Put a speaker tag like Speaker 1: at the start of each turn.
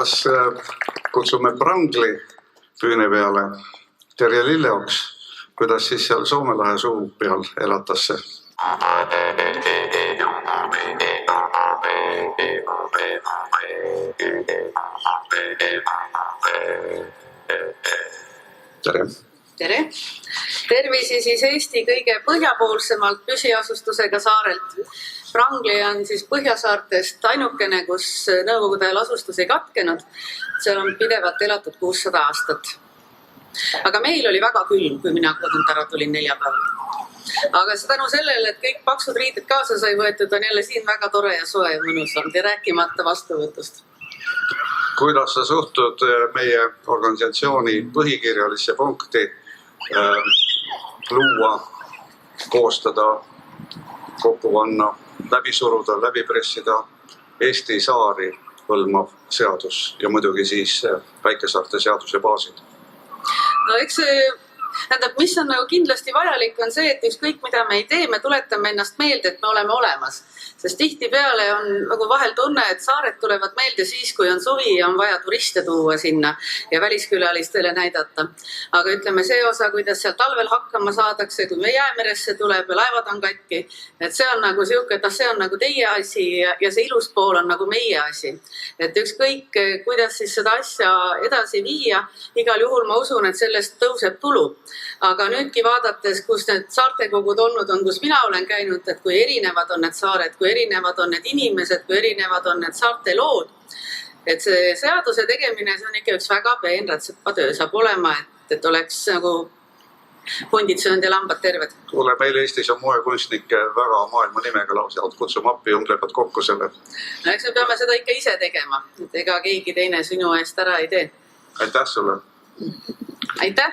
Speaker 1: Kas kutsume Prangli püüne peale Terje Lilleoks, kuidas siis seal Soome lahe suu peal elatas see? Tere!
Speaker 2: Tere! Tervisi siis Eesti kõige põhjapoolsemalt püsiasustusega saarelt. Prangli on siis Põhjasaartest ainukene, kus Nõukogude ajal asustus ei katkenud. Seal on pidevalt elatud 600 aastat. Aga meil oli väga külm, kui mina kodunt ära tulin 4 päeva. Aga tänu sellele, et kõik paksud riided kaasa sai võetud, on jälle siin väga tore ja soe ja mõnus olnud ja rääkimata vastuvõtust.
Speaker 1: Kuidas sa suhtud meie organisatsiooni põhikirjalisse punkti luua, koostada, kokku panna, läbi suruda, läbi pressida Eesti saari hõlmav seadus ja muidugi siis väikesaarte seaduse baasil?
Speaker 2: No eks see, mis on kindlasti vajalik, on see, et ükskõik mida me ei tee, me tuletame ennast meelde, et me oleme olemas. Sest tihtipeale on nagu vahel tunne, et saared tulevad meelde siis, kui on suvi ja on vaja turiste tuua sinna ja väliskülalistele näidata. Aga ütleme see osa, kuidas seal talvel hakkama saadakse, kui me jäämeresse tuleb ja laevad on katki, et see on nagu siuke, et see on nagu teie asi ja see ilus pool on nagu meie asi. Et ükskõik, kuidas siis seda asja edasi viia, igal juhul ma usun, et sellest tõuseb tulu. Aga nüüdki vaadates, kus need saartekogud olnud on, kus mina olen käinud, et kui erinevad on need saared, kui erinevad on need inimesed, kui erinevad on need saarte lood. Et see seaduse tegemine, see on ikka üks väga peenratsepa töö saab olema, et oleks nagu hundid söönud ja lambad terved.
Speaker 1: Kuule, meil Eestis on moekunstnikke väga maailma nimega lausa, kutsume appi, unglevad kokku selle.
Speaker 2: No eks me peame seda ikka ise tegema, et ega keegi teine sinu eest ära ei tee.
Speaker 1: Aitäh sulle!
Speaker 2: Aitäh!